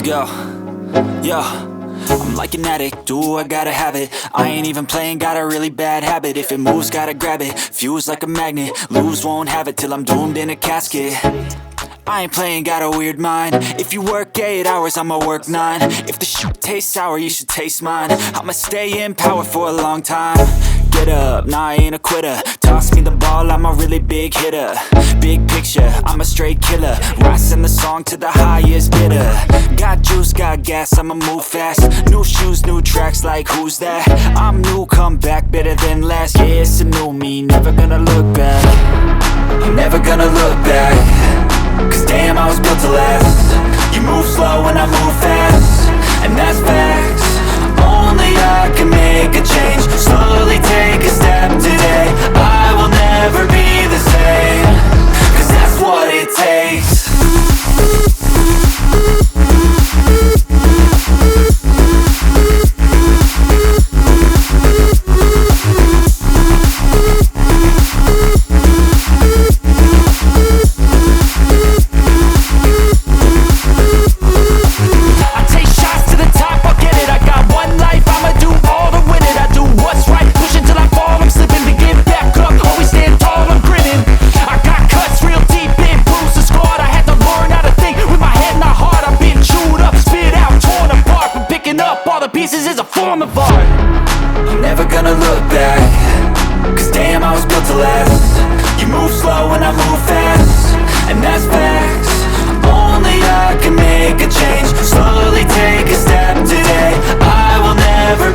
Yo, yo, I'm like an addict, do I gotta have it. I ain't even playing, got a really bad habit. If it moves, gotta grab it, fuse like a magnet. Lose, won't have it till I'm doomed in a casket. I ain't playing, got a weird mind. If you work 8 hours, I'ma work 9. If the shit tastes sour, you should taste mine. I'ma stay in power for a long time. Get up, nah, I ain't a quitter. Toss me the ball, I'm a really big hitter. Big picture, I'm a straight killer. Rising the song to the highest bidder. Got juice, got gas, I'ma move fast. New shoes, new tracks, like who's that? I'm new, come back, better than last. Yeah, it's a new me, never gonna look back. I'm never gonna look back. Cause damn, I was built to last. You move slow and I move fast, and that's facts. Only I can make a change. Slowly take a step today. I will never be the same. Cause that's what it takes. Pieces is a form of art. I'm never gonna look back. Cause damn, I was built to last. You move slow and I move fast, and that's facts. Only I can make a change. Slowly take a step today. I will never